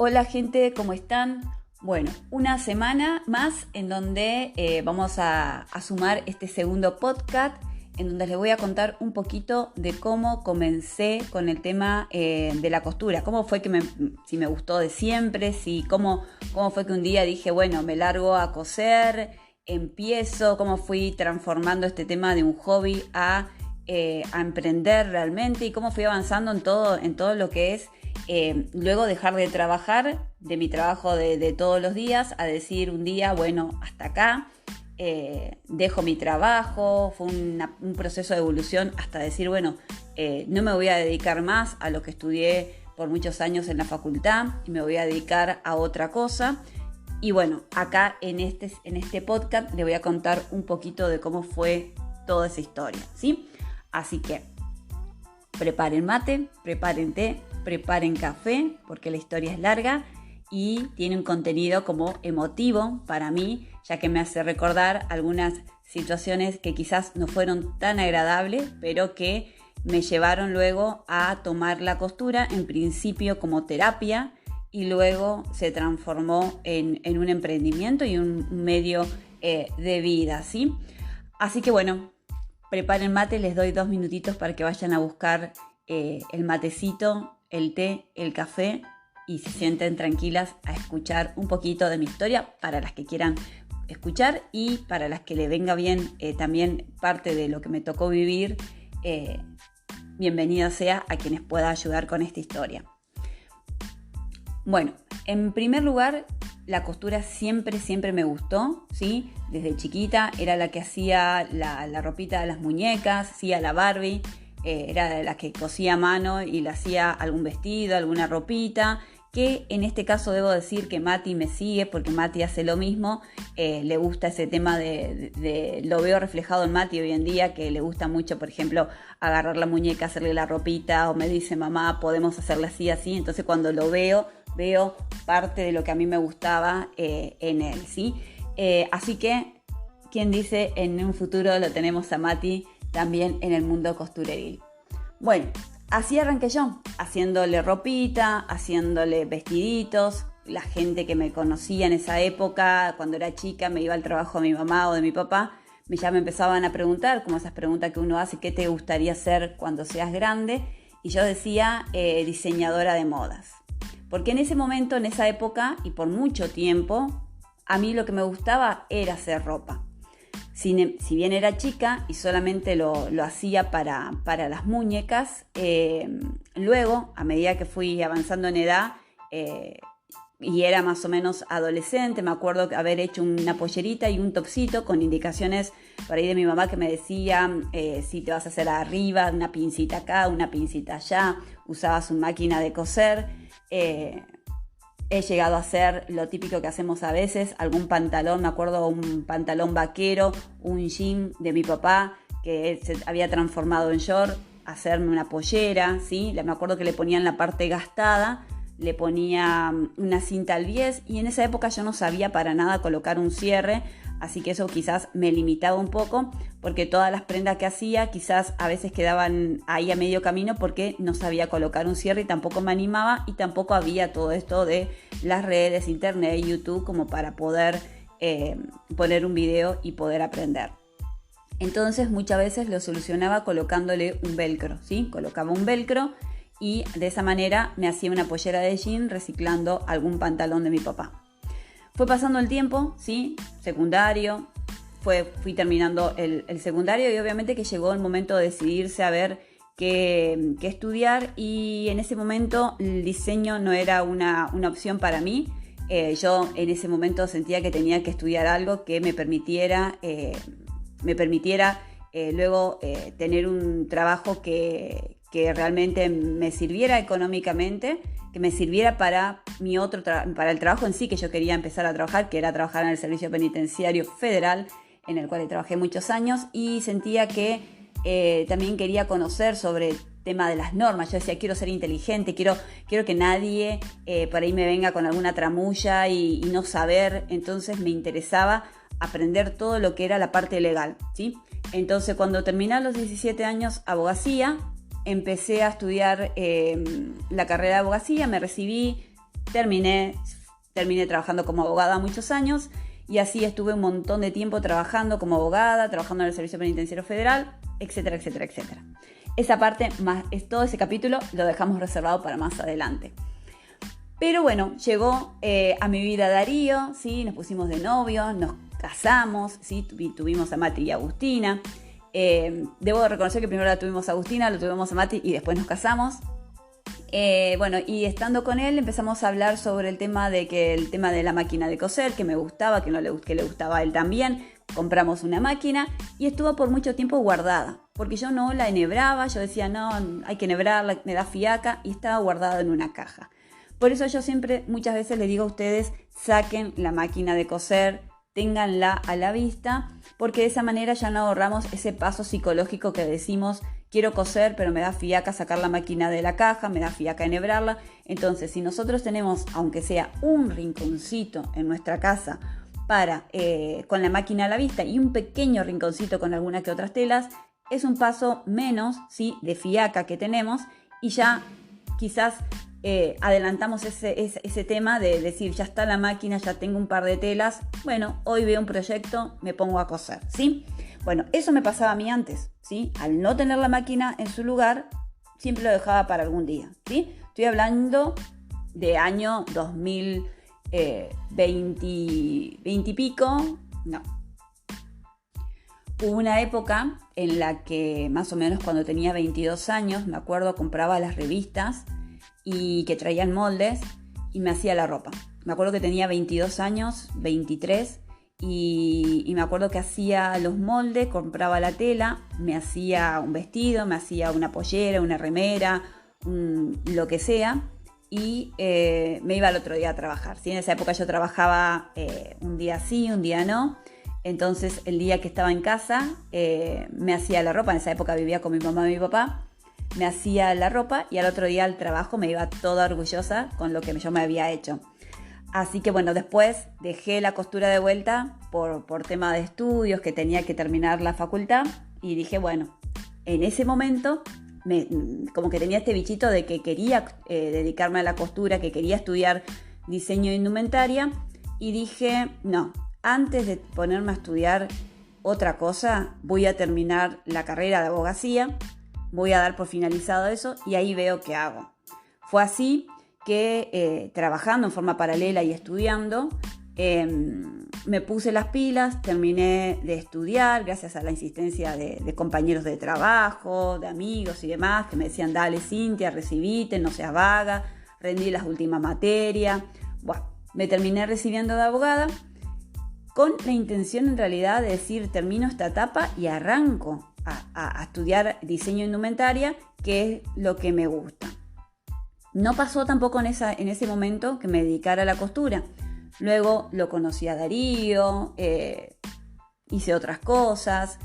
Hola gente, ¿cómo están? Bueno, una semana más en donde vamos a sumar este segundo podcast en donde les voy a contar un poquito de cómo comencé con el tema de la costura. Cómo fue que si me gustó de siempre, cómo fue que un día dije, bueno, me largo a coser, empiezo, cómo fui transformando este tema de un hobby a emprender realmente y cómo fui avanzando en todo lo que es luego dejar de trabajar, de mi trabajo de todos los días, a decir un día, bueno, hasta acá, dejo mi trabajo. Fue un proceso de evolución hasta decir, bueno, no me voy a dedicar más a lo que estudié por muchos años en la facultad y me voy a dedicar a otra cosa. Y bueno, acá en este podcast le voy a contar un poquito de cómo fue toda esa historia, ¿sí? Así que preparen mate, preparen té, preparen café, porque la historia es larga y tiene un contenido como emotivo para mí, ya que me hace recordar algunas situaciones que quizás no fueron tan agradables, pero que me llevaron luego a tomar la costura, en principio como terapia, y luego se transformó en un emprendimiento y un medio de vida, ¿sí? Así que bueno, preparen mate, les doy 2 minutitos para que vayan a buscar el matecito, el té, el café y se sienten tranquilas a escuchar un poquito de mi historia para las que quieran escuchar y para las que le venga bien también parte de lo que me tocó vivir. Bienvenida sea a quienes pueda ayudar con esta historia. Bueno, en primer lugar, la costura siempre me gustó, ¿sí? Desde chiquita era la que hacía la ropita de las muñecas, hacía la Barbie, era la que cosía a mano y le hacía algún vestido, alguna ropita, que en este caso debo decir que Mati me sigue porque Mati hace lo mismo, le gusta ese tema lo veo reflejado en Mati hoy en día, que le gusta mucho, por ejemplo, agarrar la muñeca, hacerle la ropita, o me dice, mamá, podemos hacerla así, entonces cuando lo veo parte de lo que a mí me gustaba en él, ¿sí? Así que, ¿quién dice en un futuro lo tenemos a Mati también en el mundo costureril? Bueno, así arranqué yo, haciéndole ropita, haciéndole vestiditos. La gente que me conocía en esa época, cuando era chica, me iba al trabajo de mi mamá o de mi papá, ya me empezaban a preguntar, como esas preguntas que uno hace, ¿qué te gustaría ser cuando seas grande? Y yo decía, diseñadora de modas. Porque en ese momento, en esa época y por mucho tiempo, a mí lo que me gustaba era hacer ropa. Si bien era chica y solamente lo hacía para las muñecas, luego, a medida que fui avanzando en edad y era más o menos adolescente, me acuerdo haber hecho una pollerita y un topsito con indicaciones por ahí de mi mamá que me decía si te vas a hacer arriba, una pincita acá, una pincita allá, usabas su máquina de coser. He llegado a hacer lo típico que hacemos a veces, algún pantalón, me acuerdo un pantalón vaquero, un jean de mi papá que se había transformado en short, hacerme una pollera, ¿sí? Me acuerdo que le ponían la parte gastada, le ponía una cinta al bies y en esa época yo no sabía para nada colocar un cierre, así que eso quizás me limitaba un poco porque todas las prendas que hacía quizás a veces quedaban ahí a medio camino porque no sabía colocar un cierre y tampoco me animaba y tampoco había todo esto de las redes, internet, YouTube como para poder poner un video y poder aprender. Entonces muchas veces lo solucionaba colocándole un velcro, ¿sí? Colocaba un velcro y de esa manera me hacía una pollera de jean reciclando algún pantalón de mi papá. Fue pasando el tiempo, ¿sí? Secundario, fui terminando el secundario y obviamente que llegó el momento de decidirse a ver qué estudiar y en ese momento el diseño no era una opción para mí. Yo en ese momento sentía que tenía que estudiar algo que me permitiera luego tener un trabajo que realmente me sirviera económicamente, que me sirviera para para el trabajo en sí que yo quería empezar a trabajar, que era trabajar en el Servicio Penitenciario Federal, en el cual trabajé muchos años, y sentía que también quería conocer sobre el tema de las normas. Yo decía, quiero ser inteligente, quiero que nadie por ahí me venga con alguna tramulla y no saber. Entonces me interesaba aprender todo lo que era la parte legal, ¿sí? Entonces cuando terminé a los 17 años abogacía, empecé a estudiar la carrera de abogacía, me recibí, terminé trabajando como abogada muchos años y así estuve un montón de tiempo trabajando como abogada, trabajando en el Servicio Penitenciario Federal, etcétera, etcétera, etcétera. Esa parte, todo ese capítulo lo dejamos reservado para más adelante. Pero bueno, llegó a mi vida Darío, ¿sí? Nos pusimos de novios, nos casamos, ¿sí? Tuvimos a Mati y a Agustina. Debo reconocer que primero la tuvimos a Agustina, lo tuvimos a Mati y después nos casamos. Bueno, y estando con él empezamos a hablar sobre el tema de la máquina de coser, que me gustaba, que le gustaba a él también. Compramos una máquina y estuvo por mucho tiempo guardada, porque yo no la enhebraba, yo decía, no, hay que enhebrarla, me da fiaca, y estaba guardada en una caja. Por eso yo siempre, muchas veces les digo a ustedes, saquen la máquina de coser, ténganla a la vista, porque de esa manera ya no ahorramos ese paso psicológico que decimos, quiero coser, pero me da fiaca sacar la máquina de la caja, me da fiaca enhebrarla. Entonces, si nosotros tenemos, aunque sea un rinconcito en nuestra casa con la máquina a la vista y un pequeño rinconcito con alguna que otras telas, es un paso menos, ¿sí?, de fiaca que tenemos, y ya quizás adelantamos ese tema de decir, ya está la máquina, ya tengo un par de telas, bueno, hoy veo un proyecto, me pongo a coser, ¿sí? Bueno, eso me pasaba a mí antes, ¿sí? Al no tener la máquina en su lugar, siempre lo dejaba para algún día, ¿sí? Estoy hablando de año 2020 y pico, no. Hubo una época en la que más o menos cuando tenía 22 años, me acuerdo, compraba las revistas y que traían moldes y me hacía la ropa. Me acuerdo que tenía 22 años, 23, y me acuerdo que hacía los moldes, compraba la tela, me hacía un vestido, me hacía una pollera, una remera, lo que sea, y me iba al otro día a trabajar, ¿sí? En esa época yo trabajaba un día sí, un día no. Entonces el día que estaba en casa me hacía la ropa. En esa época vivía con mi mamá y mi papá. Me hacía la ropa y al otro día al trabajo me iba toda orgullosa con lo que yo me había hecho. Así que bueno, después dejé la costura de vuelta por tema de estudios, que tenía que terminar la facultad, y dije, bueno, en ese momento como que tenía este bichito de que quería dedicarme a la costura, que quería estudiar diseño de indumentaria, y dije, no, antes de ponerme a estudiar otra cosa, voy a terminar la carrera de abogacía, voy a dar por finalizado eso y ahí veo qué hago. Fue así que trabajando en forma paralela y estudiando, me puse las pilas, terminé de estudiar gracias a la insistencia de compañeros de trabajo, de amigos y demás, que me decían, dale Cintia, recibite, no seas vaga, rendí las últimas materias. Bueno, me terminé recibiendo de abogada con la intención en realidad de decir, termino esta etapa y arranco a estudiar diseño de indumentaria, que es lo que me gusta. No pasó tampoco en ese momento que me dedicara a la costura. Luego lo conocí a Darío, hice otras cosas,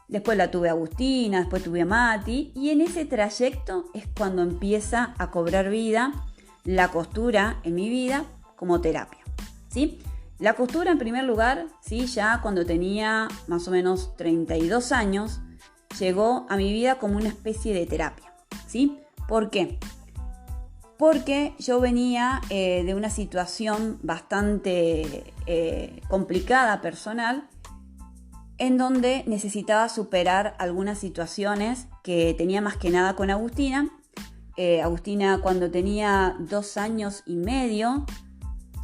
después la tuve a Agustina, después tuve a Mati, y en ese trayecto es cuando empieza a cobrar vida la costura en mi vida como terapia, ¿sí? La costura en primer lugar, ¿sí? Ya cuando tenía más o menos 32 años, llegó a mi vida como una especie de terapia, ¿sí? ¿Por qué? Porque yo venía de una situación bastante complicada personal, en donde necesitaba superar algunas situaciones que tenía más que nada con Agustina. Agustina cuando tenía 2 años y medio,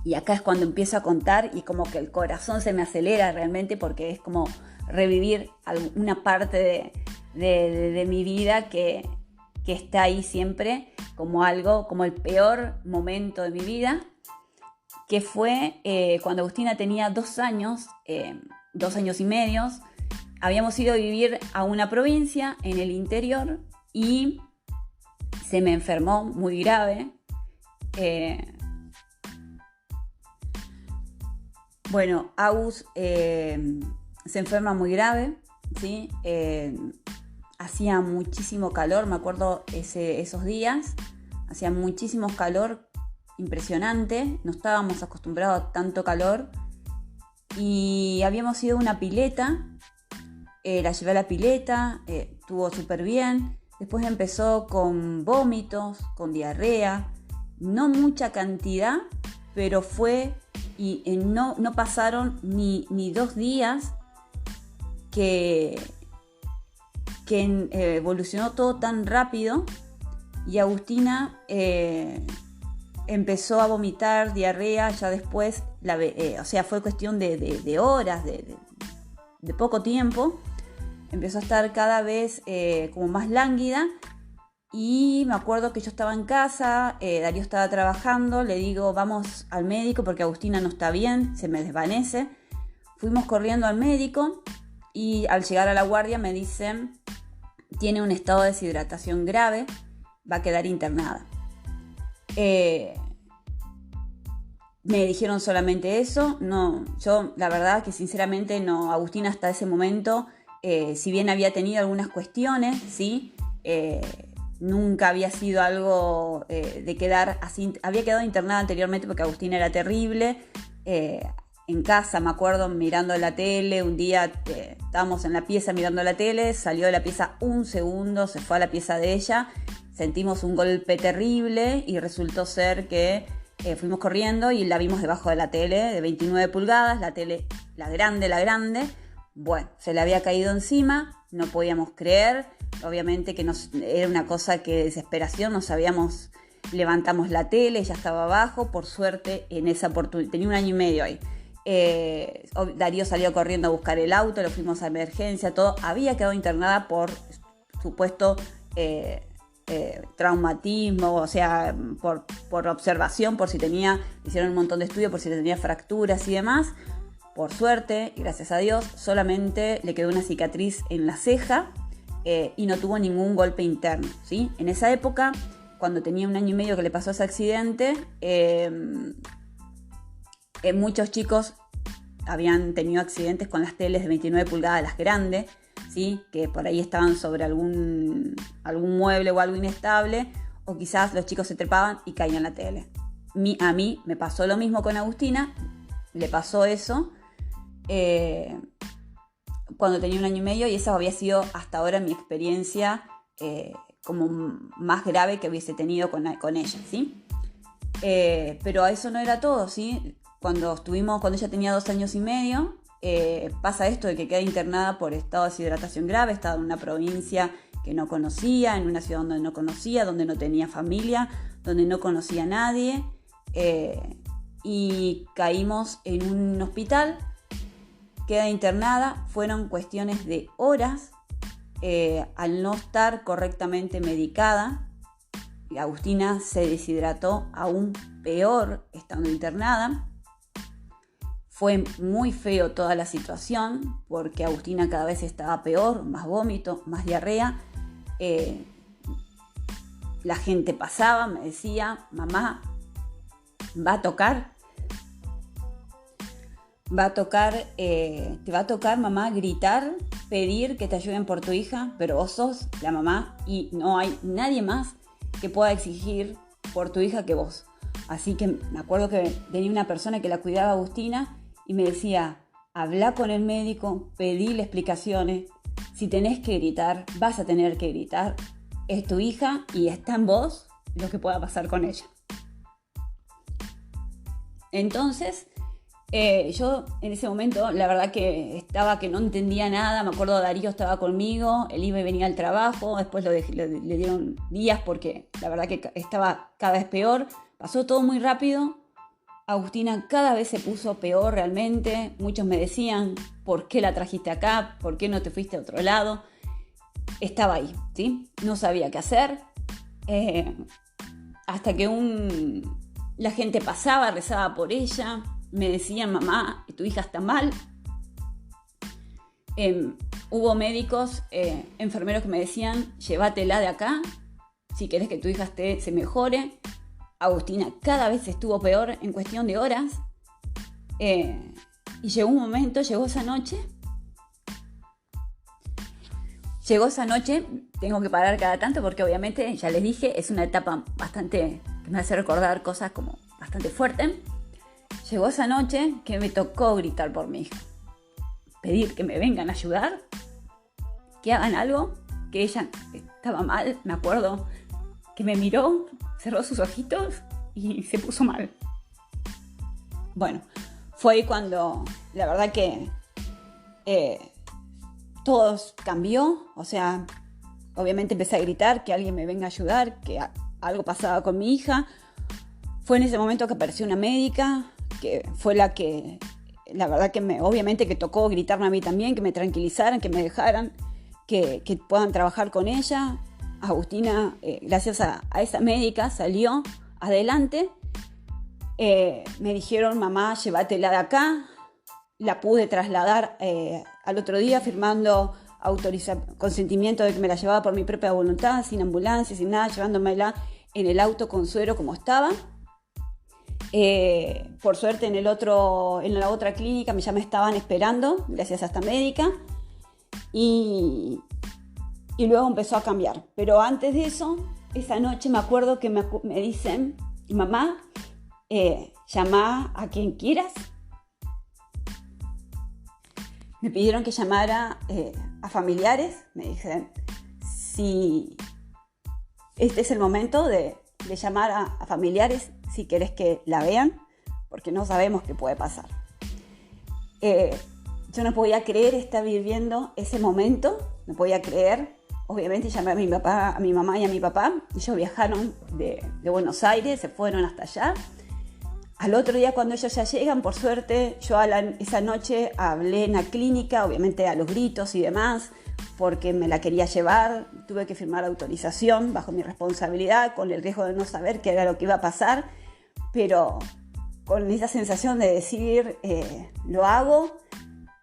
y acá es cuando empiezo a contar y como que el corazón se me acelera realmente, porque es como revivir una parte de mi vida que está ahí siempre como algo, como el peor momento de mi vida, que fue cuando Agustina tenía 2 años, 2 años y medio. Habíamos ido a vivir a una provincia en el interior y se me enfermó muy grave. Bueno, Agus se enferma muy grave, ¿sí? Hacía muchísimo calor, me acuerdo esos días, hacía muchísimo calor, impresionante, no estábamos acostumbrados a tanto calor, y habíamos ido a una pileta, la llevé a la pileta, estuvo súper bien. Después empezó con vómitos, con diarrea, no mucha cantidad, pero fue, y no pasaron ni 2 días que evolucionó todo tan rápido, y Agustina empezó a vomitar, diarrea, ya después, o sea, fue cuestión de horas, de poco tiempo. Empezó a estar cada vez como más lánguida, y me acuerdo que yo estaba en casa, Darío estaba trabajando, le digo, vamos al médico porque Agustina no está bien, se me desvanece. Fuimos corriendo al médico, y al llegar a la guardia me dicen, tiene un estado de deshidratación grave, va a quedar internada. Me dijeron solamente eso. No, yo la verdad que sinceramente no. Agustina hasta ese momento, si bien había tenido algunas cuestiones, ¿sí? Nunca había sido algo de quedar así. Había quedado internada anteriormente porque Agustina era terrible. En casa me acuerdo mirando la tele, un día estábamos en la pieza mirando la tele, salió de la pieza un segundo, se fue a la pieza de ella, sentimos un golpe terrible y resultó ser que fuimos corriendo y la vimos debajo de la tele de 29 pulgadas, la tele, la grande. Bueno, se le había caído encima, no podíamos creer, obviamente que era una cosa que de desesperación no sabíamos, levantamos la tele, ella estaba abajo, por suerte en esa oportunidad, tenía 1 año y medio ahí. Darío salió corriendo a buscar el auto, lo fuimos a emergencia, todo. Había quedado internada por supuesto traumatismo, o sea, por observación, por si tenía, hicieron un montón de estudios por si tenía fracturas y demás. Por suerte, y gracias a Dios, solamente le quedó una cicatriz en la ceja y no tuvo ningún golpe interno, ¿sí? En esa época, cuando tenía 1 año y medio que le pasó ese accidente, muchos chicos habían tenido accidentes con las teles de 29 pulgadas, las grandes, ¿sí? Que por ahí estaban sobre algún mueble o algo inestable, o quizás los chicos se trepaban y caían en la tele. A mí me pasó lo mismo con Agustina, le pasó eso cuando tenía 1 año y medio, y esa había sido hasta ahora mi experiencia como más grave que hubiese tenido con ella, ¿sí? Pero eso no era todo, ¿sí? Cuando ella tenía 2 años y medio, pasa esto de que queda internada por estado de deshidratación grave. Estaba en una provincia que no conocía, en una ciudad donde no conocía, donde no tenía familia, donde no conocía a nadie, y caímos en un hospital, queda internada. Fueron cuestiones de horas, al no estar correctamente medicada. Agustina se deshidrató aún peor estando internada. Fue muy feo toda la situación porque Agustina cada vez estaba peor, más vómito, más diarrea. La gente pasaba, me decía, mamá, te va a tocar, mamá, gritar, pedir que te ayuden por tu hija, pero vos sos la mamá y no hay nadie más que pueda exigir por tu hija que vos. Así que me acuerdo que tenía una persona que la cuidaba a Agustina y me decía, habla con el médico, pedile explicaciones, si tenés que gritar, vas a tener que gritar, es tu hija y está en vos lo que pueda pasar con ella. Entonces, yo en ese momento, la verdad que no entendía nada. Me acuerdo Darío estaba conmigo, él iba y venía al trabajo, después le dieron días porque la verdad que estaba cada vez peor. Pasó todo muy rápido. Agustina cada vez se puso peor realmente. Muchos me decían, ¿por qué la trajiste acá? ¿Por qué no te fuiste a otro lado? Estaba ahí, ¿sí? No sabía qué hacer. Hasta que la gente pasaba, rezaba por ella. Me decían, mamá, tu hija está mal. Hubo médicos, enfermeros que me decían, llévatela de acá si querés que tu hija se mejore. Agustina cada vez estuvo peor en cuestión de horas. Y llegó esa noche, tengo que parar cada tanto porque obviamente, ya les dije, es una etapa bastante, que me hace recordar cosas como bastante fuertes. Llegó esa noche que me tocó gritar por mi hija, pedir que me vengan a ayudar, que hagan algo, que ella estaba mal. Me acuerdo que me miró, cerró sus ojitos y se puso mal. Bueno, fue ahí cuando la verdad que todo cambió. O sea, obviamente empecé a gritar que alguien me venga a ayudar, que algo pasaba con mi hija. Fue en ese momento que apareció una médica, que fue la verdad que obviamente que tocó gritarme a mí también, que me tranquilizaran, que me dejaran, que puedan trabajar con ella. Agustina, gracias a esa médica, salió adelante. Me dijeron, mamá, llévatela de acá. La pude trasladar al otro día firmando consentimiento de que me la llevaba por mi propia voluntad, sin ambulancia, sin nada, llevándomela en el auto con suero como estaba. Por suerte en la otra clínica ya me estaban esperando, gracias a esta médica, y luego empezó a cambiar. Pero antes de eso, esa noche me acuerdo que me dicen, mamá, llama a quien quieras. Me pidieron que llamara a familiares. Me dicen, si este es el momento de llamar a familiares, si querés que la vean, porque no sabemos qué puede pasar. Yo no podía creer estar viviendo ese momento, no podía creer. Obviamente llamé a mi mamá y a mi papá. Ellos viajaron de Buenos Aires, se fueron hasta allá. Al otro día, cuando ellos ya llegan, por suerte, yo esa noche hablé en la clínica, obviamente a los gritos y demás, porque me la quería llevar. Tuve que firmar autorización bajo mi responsabilidad, con el riesgo de no saber qué era lo que iba a pasar, pero con esa sensación de decir, lo hago,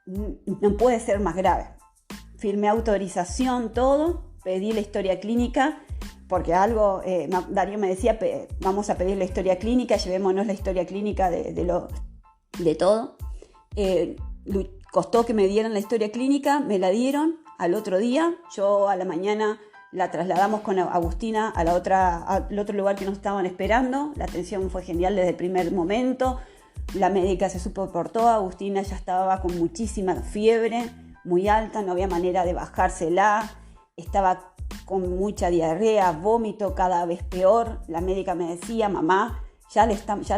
no puede ser más grave. Firmé autorización, todo, pedí la historia clínica, porque Darío me decía, vamos a pedir la historia clínica, llevémonos la historia clínica de todo. Costó que me dieran la historia clínica, me la dieron. Al otro día, yo a la mañana la trasladamos con Agustina al otro lugar que nos estaban esperando. La atención fue genial desde el primer momento. La médica se soportó, Agustina ya estaba con muchísima fiebre, muy alta, no había manera de bajársela, estaba con mucha diarrea, vómito cada vez peor. La médica me decía, mamá, ya la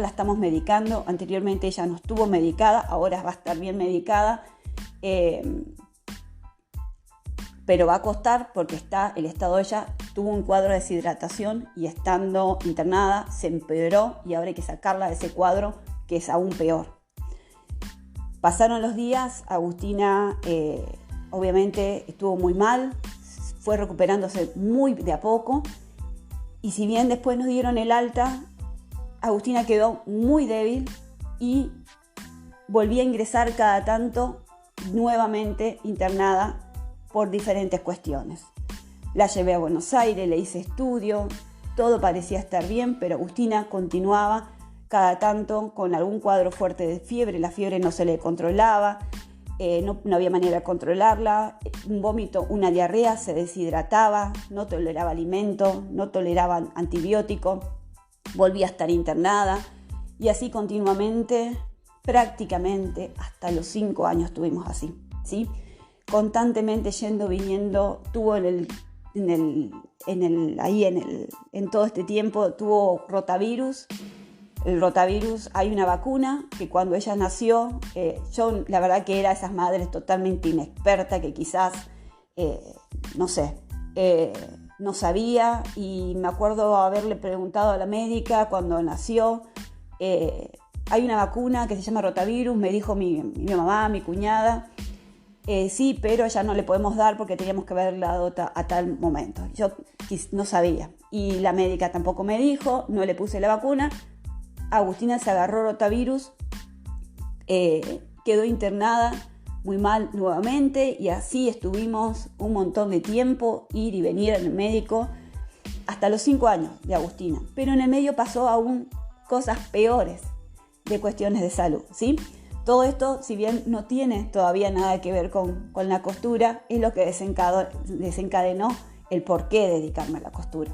estamos medicando. Anteriormente ella no estuvo medicada, ahora va a estar bien medicada, pero va a costar porque el estado de ella tuvo un cuadro de deshidratación y estando internada se empeoró y ahora hay que sacarla de ese cuadro que es aún peor. Pasaron los días, Agustina obviamente estuvo muy mal, fue recuperándose muy de a poco, y si bien después nos dieron el alta, Agustina quedó muy débil y volvía a ingresar cada tanto nuevamente internada por diferentes cuestiones. La llevé a Buenos Aires, le hice estudio, todo parecía estar bien, pero Agustina continuaba cada tanto con algún cuadro fuerte de fiebre. La fiebre no se le controlaba, no había manera de controlarla, un vómito, una diarrea, se deshidrataba, no toleraba alimento, no toleraba antibiótico, volvía a estar internada y así continuamente, prácticamente hasta los 5 años estuvimos así, ¿sí? Constantemente yendo, viniendo, tuvo en todo este tiempo tuvo rotavirus. El rotavirus, hay una vacuna que cuando ella nació, yo la verdad que era esas madres totalmente inexperta que quizás, no sabía, y me acuerdo haberle preguntado a la médica cuando nació, hay una vacuna que se llama rotavirus, me dijo mi mamá, mi cuñada, sí, pero ya no le podemos dar porque teníamos que haberla dado a tal momento. Yo no sabía y la médica tampoco me dijo, no le puse la vacuna. Agustina se agarró rotavirus, quedó internada muy mal nuevamente y así estuvimos un montón de tiempo, ir y venir en el médico, hasta los 5 años de Agustina. Pero en el medio pasó aún cosas peores de cuestiones de salud, ¿sí? Todo esto, si bien no tiene todavía nada que ver con la costura, es lo que desencadenó el por qué dedicarme a la costura.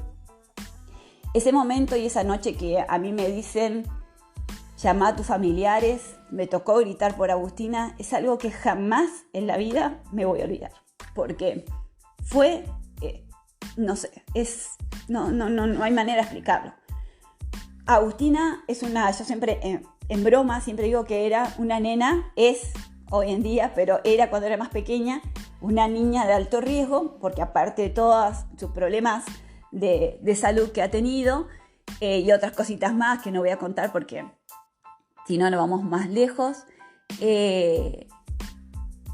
Ese momento y esa noche que a mí me dicen, llama a tus familiares, me tocó gritar por Agustina, es algo que jamás en la vida me voy a olvidar. Porque fue, no hay manera de explicarlo. Agustina es yo siempre, en broma, siempre digo que era una nena, es hoy en día, pero era cuando era más pequeña, una niña de alto riesgo, porque aparte de todos sus problemas de salud que ha tenido, y otras cositas más que no voy a contar porque si no nos vamos más lejos,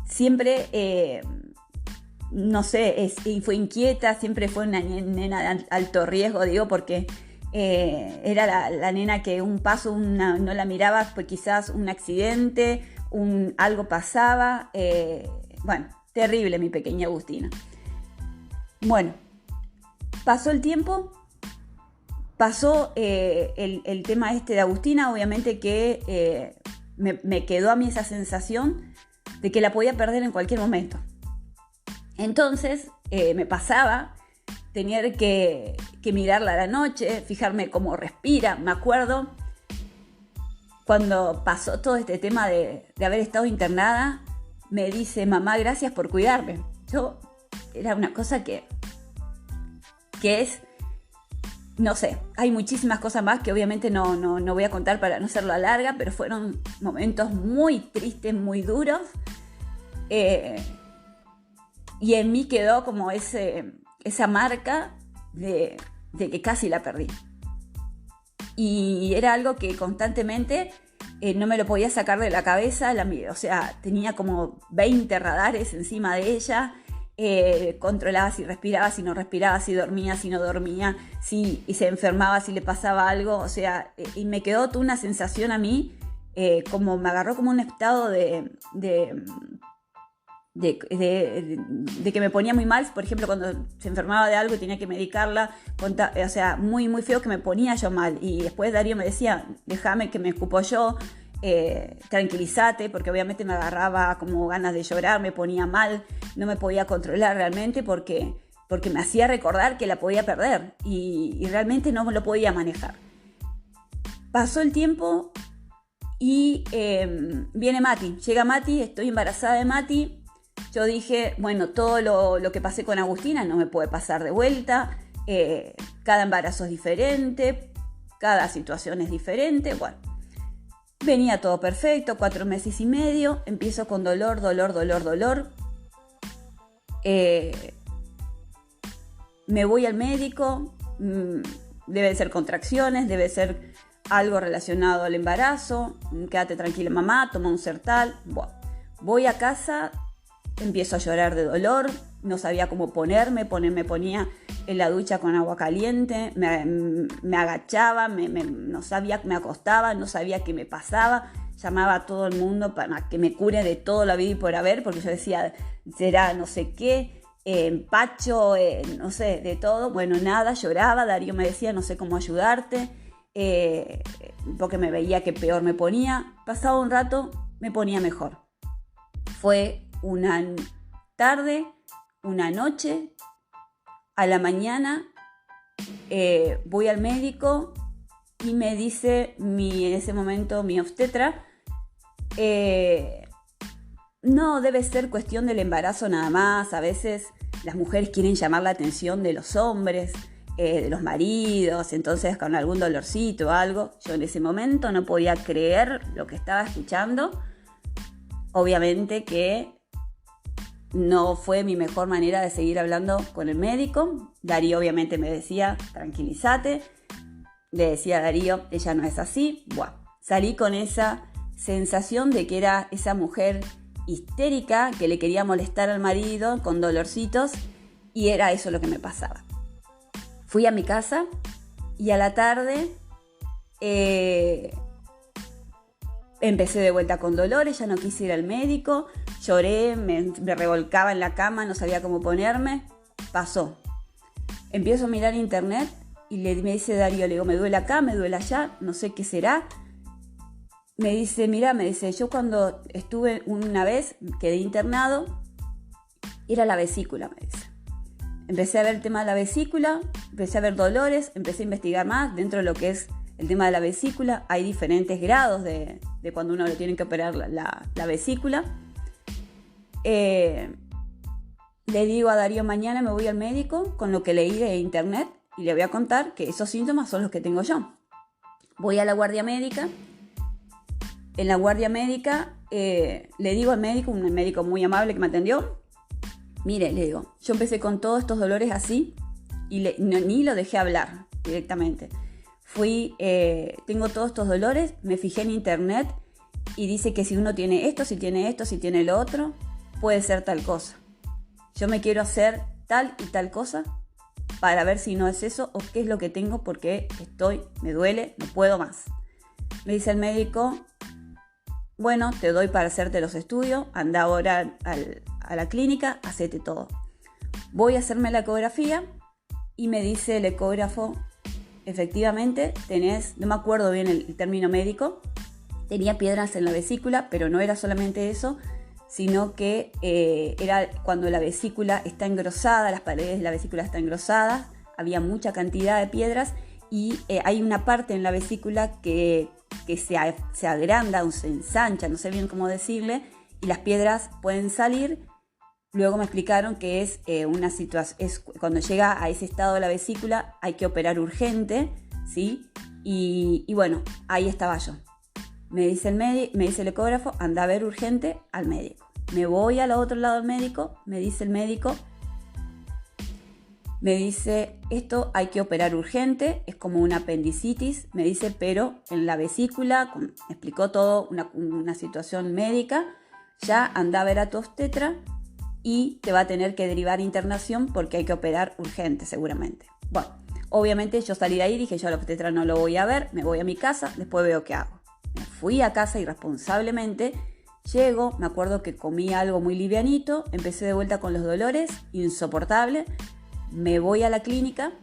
siempre, no sé, fue inquieta, siempre fue una nena de alto riesgo, digo, porque era la nena que un paso no la mirabas, pues quizás un accidente, algo pasaba. Bueno, terrible mi pequeña Agustina. Bueno, pasó el tiempo, pasó el tema este de Agustina, obviamente que me quedó a mí esa sensación de que la podía perder en cualquier momento. Entonces me pasaba tener que mirarla a la noche, fijarme cómo respira. Me acuerdo cuando pasó todo este tema de haber estado internada, me dice: mamá, gracias por cuidarme. Era una cosa que es, no sé, hay muchísimas cosas más que obviamente no voy a contar para no hacerlo larga, pero fueron momentos muy tristes, muy duros. Y en mí quedó como esa marca de que casi la perdí. Y era algo que constantemente no me lo podía sacar de la cabeza. O sea, tenía como 20 radares encima de ella. Controlaba si respiraba, si no respiraba, si dormía, si no dormía, si se enfermaba, si le pasaba algo. O sea, y me quedó toda una sensación a mí, como me agarró como un estado de que me ponía muy mal. Por ejemplo, cuando se enfermaba de algo y tenía que medicarla, o sea, muy, muy feo, que me ponía yo mal. Y después Darío me decía: déjame que me escupo yo, tranquilízate, porque obviamente me agarraba como ganas de llorar, me ponía mal, no me podía controlar realmente porque me hacía recordar que la podía perder y realmente no me lo podía manejar. Pasó el tiempo y viene Mati, llega Mati, estoy embarazada de Mati. Yo dije, bueno, todo lo que pasé con Agustina no me puede pasar de vuelta. Cada embarazo es diferente, cada situación es diferente. Bueno, venía todo perfecto, 4 meses y medio. Empiezo con dolor. Me voy al médico. Deben ser contracciones, debe ser algo relacionado al embarazo. Quédate tranquila, mamá, toma un Sertal. Bueno, voy a casa. Empiezo a llorar de dolor, no sabía cómo me ponía en la ducha con agua caliente, me agachaba, no sabía, me acostaba, no sabía qué me pasaba, llamaba a todo el mundo para que me cure de todo la vida y por haber, porque yo decía, será no sé qué, empacho, no sé, de todo. Bueno, nada, lloraba. Darío me decía: no sé cómo ayudarte, porque me veía que peor me ponía. Pasaba un rato, me ponía mejor. Fue una tarde, una noche, a la mañana voy al médico y me dice en ese momento mi obstetra: no debe ser cuestión del embarazo nada más. A veces las mujeres quieren llamar la atención de los hombres, de los maridos, entonces con algún dolorcito o algo. Yo en ese momento no podía creer lo que estaba escuchando. Obviamente que no fue mi mejor manera de seguir hablando con el médico. Darío obviamente me decía: tranquilízate. Le decía a Darío: ella no es así. Bueno, salí con esa sensación de que era esa mujer histérica que le quería molestar al marido con dolorcitos, y era eso lo que me pasaba. Fui a mi casa y a la tarde empecé de vuelta con dolores, ya no quise ir al médico, lloré, me revolcaba en la cama, no sabía cómo ponerme. Pasó. Empiezo a mirar internet y me dice Darío, le digo: me duele acá, me duele allá, no sé qué será. Me dice: mira, yo cuando estuve una vez, quedé internado, era la vesícula, me dice. Empecé a ver el tema de la vesícula, empecé a ver dolores, empecé a investigar más dentro de lo que es el tema de la vesícula. Hay diferentes grados de cuando uno le tiene que operar la vesícula. Le digo a Darío: mañana me voy al médico con lo que leí de internet y le voy a contar que esos síntomas son los que tengo yo. Voy a la guardia médica. En la guardia médica le digo al médico, un médico muy amable que me atendió, mire, le digo, yo empecé con todos estos dolores así y ni lo dejé hablar directamente. Tengo todos estos dolores, me fijé en internet y dice que si uno tiene esto, si tiene lo otro, puede ser tal cosa. Yo me quiero hacer tal y tal cosa para ver si no es eso o qué es lo que tengo porque me duele, no puedo más. Me dice el médico, bueno, te doy para hacerte los estudios, anda ahora a la clínica, hacete todo. Voy a hacerme la ecografía y me dice el ecógrafo, efectivamente tenés, no me acuerdo bien el término médico, tenía piedras en la vesícula, pero no era solamente eso, sino que era cuando la vesícula está engrosada, las paredes de la vesícula están engrosadas, había mucha cantidad de piedras y hay una parte en la vesícula que se agranda o se ensancha, no sé bien cómo decirle, y las piedras pueden salir. Luego me explicaron que es una situación, cuando llega a ese estado la vesícula hay que operar urgente, ¿sí? Y bueno, ahí estaba yo. Me dice el ecógrafo, anda a ver urgente al médico. Me voy al otro lado del médico, me dice el médico, esto hay que operar urgente, es como una apendicitis, me dice, pero en la vesícula, me explicó todo, una situación médica, ya anda a ver a tu obstetra y te va a tener que derivar internación porque hay que operar urgente seguramente. Bueno, obviamente yo salí de ahí, dije yo a la obstetra no lo voy a ver, me voy a mi casa, después veo qué hago. Me fui a casa irresponsablemente, llego, me acuerdo que comí algo muy livianito, empecé de vuelta con los dolores, insoportable, me voy a la clínica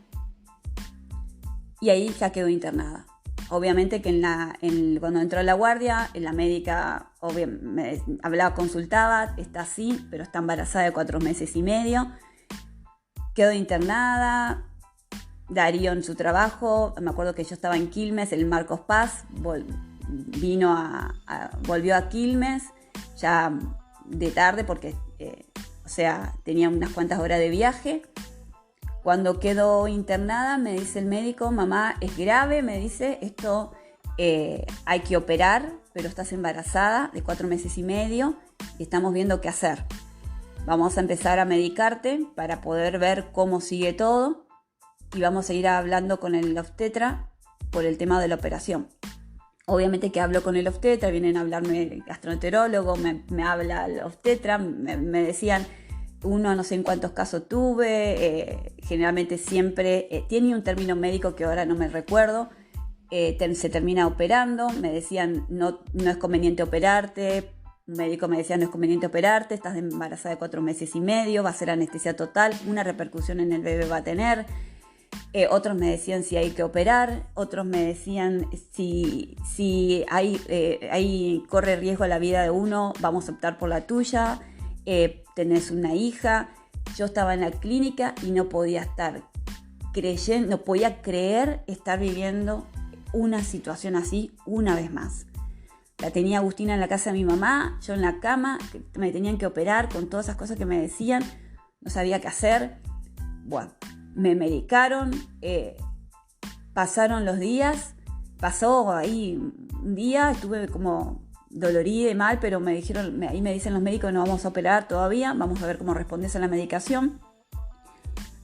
y ahí ya quedo internada. Obviamente que cuando entró a la guardia, la médica me hablaba, consultaba, está así, pero está embarazada de 4 meses y medio. Quedó internada, Darío en su trabajo, me acuerdo que yo estaba en Quilmes, el Marcos Paz, volvió a Quilmes, ya de tarde porque, tenía unas cuantas horas de viaje. Cuando quedó internada me dice el médico, mamá, es grave, me dice, esto hay que operar, pero estás embarazada de 4 meses y medio y estamos viendo qué hacer. Vamos a empezar a medicarte para poder ver cómo sigue todo y vamos a ir hablando con el obstetra por el tema de la operación. Obviamente que hablo con el obstetra, vienen a hablarme el gastroenterólogo, me habla el obstetra, me decían, uno no sé en cuántos casos tuve, generalmente siempre, tiene un término médico que ahora no me recuerdo, se termina operando, me decían no es conveniente operarte, un médico me decía no es conveniente operarte, estás embarazada de 4 meses y medio, va a ser anestesia total, una repercusión en el bebé va a tener. Otros me decían si hay que operar, otros me decían si hay corre riesgo la vida de uno, vamos a optar por la tuya, tenés una hija. Yo estaba en la clínica y no podía no podía creer estar viviendo una situación así una vez más. La tenía Agustina en la casa de mi mamá, yo en la cama, me tenían que operar con todas esas cosas que me decían, no sabía qué hacer. Bueno, me medicaron, pasaron los días, pasó ahí un día, estuve como dolorida y mal, pero ahí me dicen los médicos no vamos a operar todavía, vamos a ver cómo respondes a la medicación.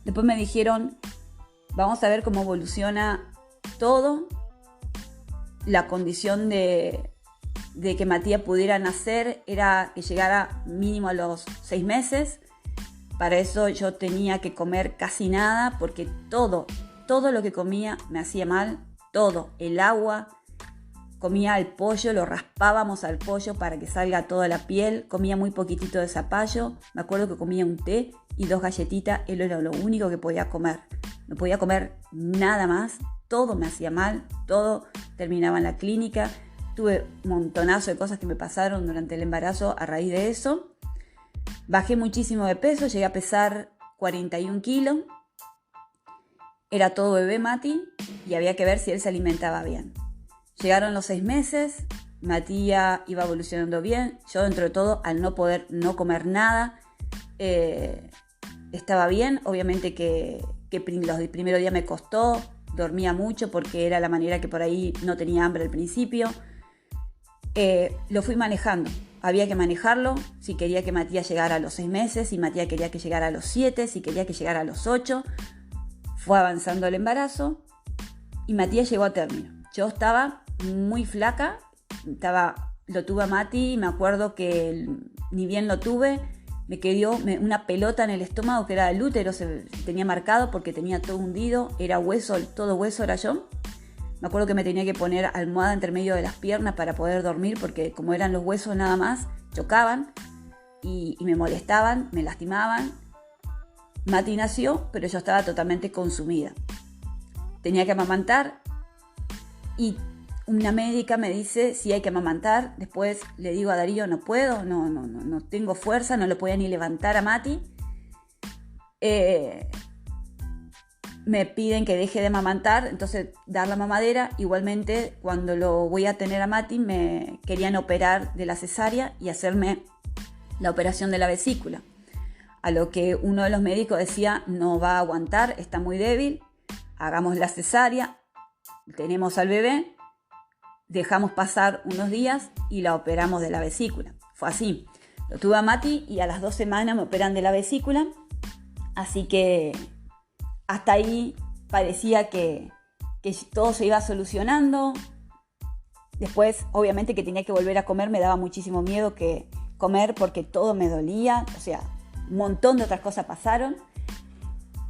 Después me dijeron, vamos a ver cómo evoluciona todo, la condición de que Matías pudiera nacer era que llegara mínimo a los 6 meses. Para eso yo tenía que comer casi nada porque todo lo que comía me hacía mal, todo, el agua, comía el pollo, lo raspábamos al pollo para que salga toda la piel, comía muy poquitito de zapallo, me acuerdo que comía un té y 2 galletitas, eso era lo único que podía comer, no podía comer nada más, todo me hacía mal, todo terminaba en la clínica, tuve un montonazo de cosas que me pasaron durante el embarazo a raíz de eso. Bajé muchísimo de peso, llegué a pesar 41 kilos. Era todo bebé Mati y había que ver si él se alimentaba bien. Llegaron los 6 meses, Matías iba evolucionando bien. Yo dentro de todo, al no poder no comer nada, estaba bien. Obviamente que los primeros días me costó. dormía mucho porque era la manera que por ahí no tenía hambre al principio. Lo fui manejando. Había que manejarlo si quería que Matías llegara a los 6 meses, si Matías quería que llegara a los 7, si quería que llegara a los 8. Fue avanzando el embarazo y Matías llegó a término. Yo estaba muy flaca, lo tuve a Mati y me acuerdo que ni bien lo tuve, me quedó una pelota en el estómago que era el útero, se tenía marcado porque tenía todo hundido, era hueso, todo hueso era yo. Me acuerdo que me tenía que poner almohada entre medio de las piernas para poder dormir porque como eran los huesos nada más, chocaban y me molestaban, me lastimaban. Mati nació, pero yo estaba totalmente consumida. Tenía que amamantar y una médica me dice si hay que amamantar. Después le digo a Darío, no puedo, no tengo fuerza, no lo podía ni levantar a Mati. Me piden que deje de amamantar, entonces dar la mamadera. Igualmente, cuando lo voy a tener a Mati, me querían operar de la cesárea y hacerme la operación de la vesícula. A lo que uno de los médicos decía, no va a aguantar, está muy débil, hagamos la cesárea, tenemos al bebé, dejamos pasar unos días y la operamos de la vesícula. Fue así. Lo tuve a Mati y a las 2 semanas me operan de la vesícula, así que hasta ahí parecía que todo se iba solucionando. Después, obviamente, que tenía que volver a comer, me daba muchísimo miedo que comer porque todo me dolía. O sea, un montón de otras cosas pasaron.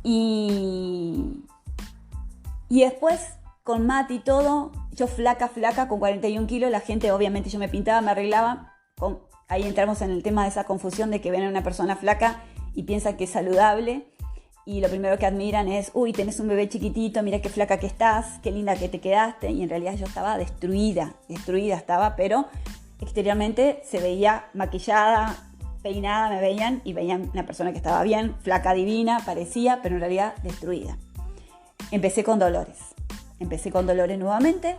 Y después, con Mati y todo, yo flaca, con 41 kilos, la gente, obviamente, yo me pintaba, me arreglaba. Ahí entramos en el tema de esa confusión de que ven a una persona flaca y piensan que es saludable. Y lo primero que admiran es, uy, tenés un bebé chiquitito, mira qué flaca que estás, qué linda que te quedaste. Y en realidad yo estaba destruida estaba, pero exteriormente se veía maquillada, peinada, me veían y veían una persona que estaba bien, flaca, divina, parecía, pero en realidad destruida. Empecé con dolores nuevamente.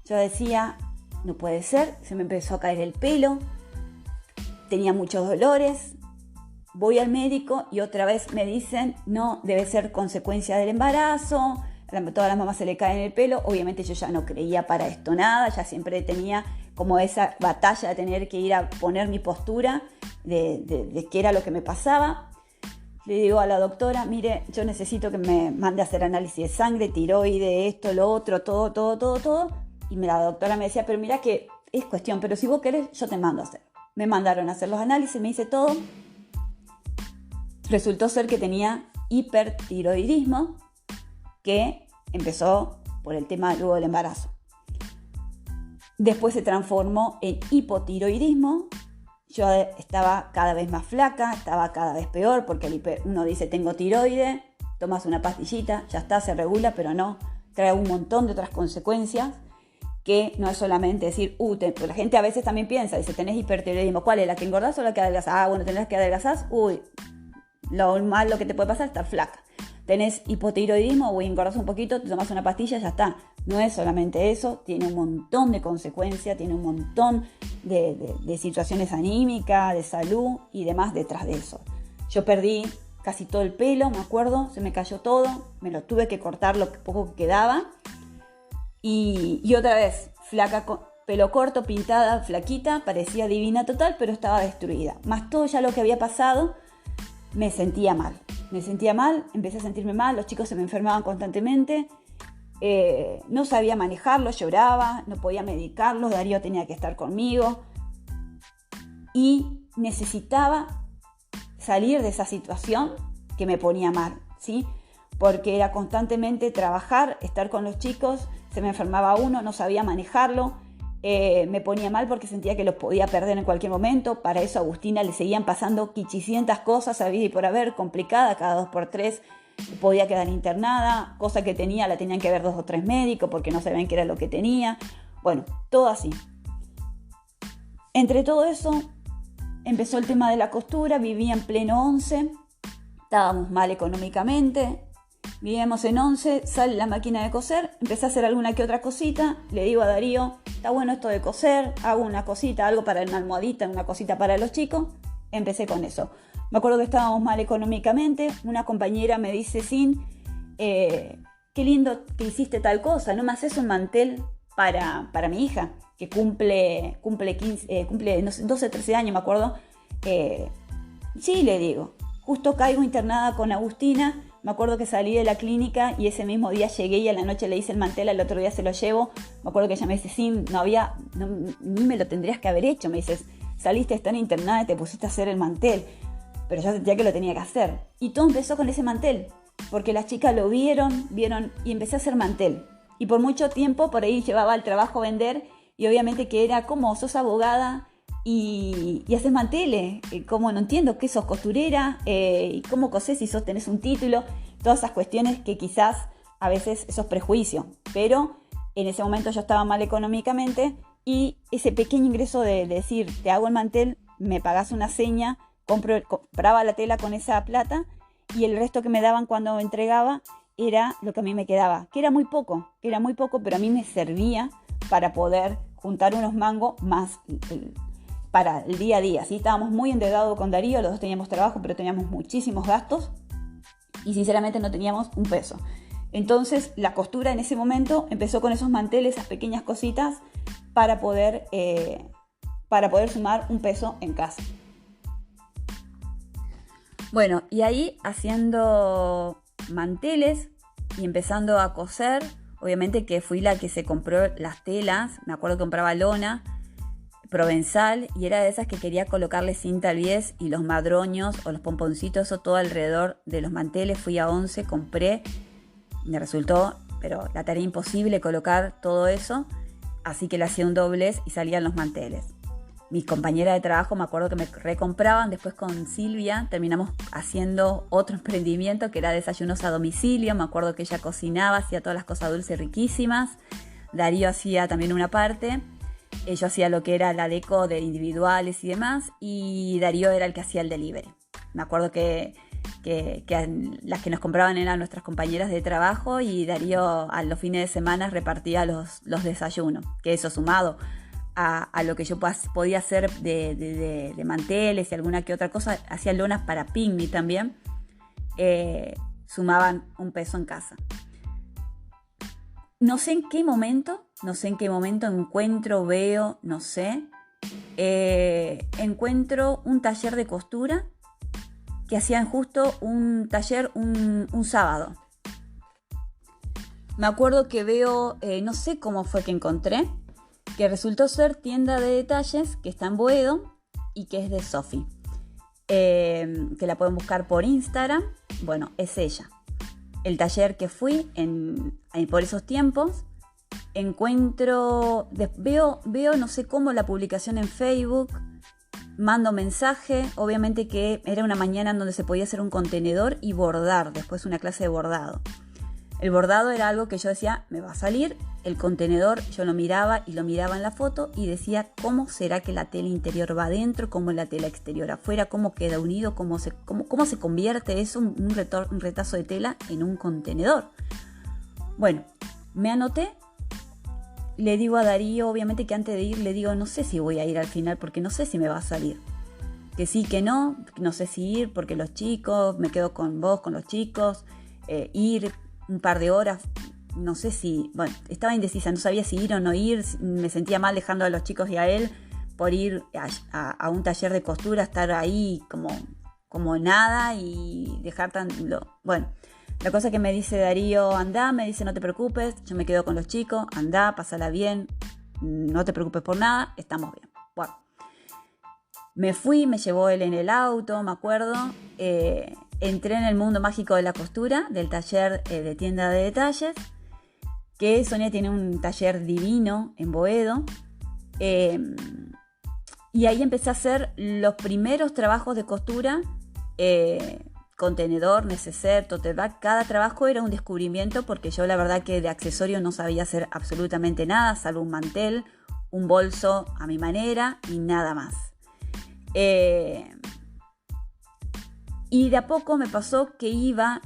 Yo decía, no puede ser, se me empezó a caer el pelo, tenía muchos dolores. Voy al médico y otra vez me dicen, no, debe ser consecuencia del embarazo, a todas las mamás se le cae en el pelo. Obviamente yo ya no creía para esto nada, ya siempre tenía como esa batalla de tener que ir a poner mi postura de qué era lo que me pasaba. Le digo a la doctora, mire, yo necesito que me mande a hacer análisis de sangre, tiroide, esto, lo otro, todo. Y la doctora me decía, pero mira que es cuestión, pero si vos querés, yo te mando a hacer. Me mandaron a hacer los análisis, me hice todo. Resultó ser que tenía hipertiroidismo, que empezó por el tema luego del embarazo. Después se transformó en hipotiroidismo. Yo estaba cada vez más flaca, estaba cada vez peor, porque uno dice tengo tiroide, tomas una pastillita, ya está, se regula, pero no, trae un montón de otras consecuencias, que no es solamente decir, porque la gente a veces también piensa, dice, tenés hipertiroidismo, ¿cuál es? ¿La que engordás o la que adelgazás? Bueno, tenés que adelgazás, lo malo que te puede pasar es estar flaca. Tenés hipotiroidismo o engordás un poquito, te tomas una pastilla, ya está. No es solamente eso, tiene un montón de consecuencias, tiene un montón de situaciones anímicas, de salud y demás detrás de eso. Yo perdí casi todo el pelo, me acuerdo, se me cayó todo, me lo tuve que cortar lo poco que quedaba. Y otra vez, flaca, pelo corto, pintada, flaquita, parecía divina total, pero estaba destruida. Más todo ya lo que había pasado, me sentía mal, empecé a sentirme mal, los chicos se me enfermaban constantemente, no sabía manejarlos, lloraba, no podía medicarlos, Darío tenía que estar conmigo y necesitaba salir de esa situación que me ponía mal, ¿sí? Porque era constantemente trabajar, estar con los chicos, se me enfermaba uno, no sabía manejarlo. Me ponía mal porque sentía que los podía perder en cualquier momento. Para eso a Agustina le seguían pasando quichicientas cosas, había y por haber, complicada, cada 2x3 podía quedar internada, cosa que la tenían que ver 2 o 3 médicos porque no sabían qué era lo que tenía. Bueno, todo así. Entre todo eso, empezó el tema de la costura, vivía en pleno 11, estábamos mal económicamente. Vivíamos en 11, sale la máquina de coser, empecé a hacer alguna que otra cosita, le digo a Darío, está bueno esto de coser, hago una cosita, algo para una almohadita, una cosita para los chicos, empecé con eso. Me acuerdo que estábamos mal económicamente, una compañera me dice, qué lindo que hiciste tal cosa, ¿no me haces un mantel para mi hija, que cumple 15, cumple no sé, 12, 13 años, me acuerdo? Sí, le digo, justo caigo internada con Agustina, me acuerdo que salí de la clínica y ese mismo día llegué y a la noche le hice el mantel, al otro día se lo llevo. Me acuerdo que ella me dice, sí, ni me lo tendrías que haber hecho. Me dices, saliste tan internada y te pusiste a hacer el mantel. Pero yo sentía que lo tenía que hacer. Y todo empezó con ese mantel, porque las chicas lo vieron y empecé a hacer mantel. Y por mucho tiempo por ahí llevaba al trabajo a vender y obviamente que era como, sos abogada y haces manteles, como no entiendo qué sos costurera, y cómo cosés si tenés un título, todas esas cuestiones que quizás a veces esos prejuicios, pero en ese momento yo estaba mal económicamente y ese pequeño ingreso de decir, te hago el mantel, me pagás una seña, compraba la tela con esa plata y el resto que me daban cuando entregaba era lo que a mí me quedaba, que era muy poco, pero a mí me servía para poder juntar unos mangos más para el día a día, ¿sí? Estábamos muy endeudados con Darío, los dos teníamos trabajo, pero teníamos muchísimos gastos y sinceramente no teníamos un peso. Entonces la costura en ese momento empezó con esos manteles, esas pequeñas cositas para poder sumar un peso en casa. Bueno, y ahí haciendo manteles y empezando a coser, obviamente que fui la que se compró las telas, me acuerdo que compraba lona, provenzal, y era de esas que quería colocarle cinta al bies y los madroños o los pomponcitos, eso todo alrededor de los manteles. Fui a 11, compré, me resultó, pero la tarea imposible colocar todo eso, así que le hacía un doblez y salían los manteles. Mis compañeras de trabajo me acuerdo que me recompraban, después con Silvia terminamos haciendo otro emprendimiento que era desayunos a domicilio. Me acuerdo que ella cocinaba, hacía todas las cosas dulces riquísimas, Darío hacía también una parte, yo hacía lo que era la deco de individuales y demás, y Darío era el que hacía el delivery. Me acuerdo que las que nos compraban eran nuestras compañeras de trabajo y Darío a los fines de semana repartía los desayunos, que eso sumado a lo que yo podía hacer de manteles y alguna que otra cosa, hacía lonas para picnic también, sumaban un peso en casa. No sé en qué momento encuentro un taller de costura que hacían justo un taller un sábado. Me acuerdo que veo, no sé cómo fue que encontré, que resultó ser tienda de detalles que está en Boedo y que es de Sofi, que la pueden buscar por Instagram. Bueno, es ella. El taller que fui por esos tiempos, veo no sé cómo la publicación en Facebook, mando mensaje, obviamente que era una mañana en donde se podía hacer un contenedor y bordar, después una clase de bordado. El bordado era algo que yo decía, me va a salir. El contenedor yo lo miraba en la foto y decía, ¿cómo será que la tela interior va adentro? ¿Cómo la tela exterior afuera? ¿Cómo queda unido? ¿Cómo se convierte eso, un retazo de tela, en un contenedor? Bueno, me anoté. Le digo a Darío, obviamente que antes de ir, le digo, no sé si voy a ir al final porque no sé si me va a salir. Que sí, que no sé si ir porque los chicos, me quedo con vos, con los chicos, ir un par de horas, no sé si, bueno, estaba indecisa, no sabía si ir o no ir, me sentía mal dejando a los chicos y a él por ir a un taller de costura, estar ahí como nada y dejar bueno, la cosa que me dice Darío, andá, me dice no te preocupes, yo me quedo con los chicos, andá, pásala bien, no te preocupes por nada, estamos bien. Bueno, me fui, me llevó él en el auto, me acuerdo, entré en el mundo mágico de la costura, del taller de tienda de detalles, que Sonia tiene un taller divino en Boedo, y ahí empecé a hacer los primeros trabajos de costura, contenedor, neceser, tote bag. Cada trabajo era un descubrimiento porque yo la verdad que de accesorio no sabía hacer absolutamente nada, salvo un mantel, un bolso a mi manera y nada más. Y de a poco me pasó que iba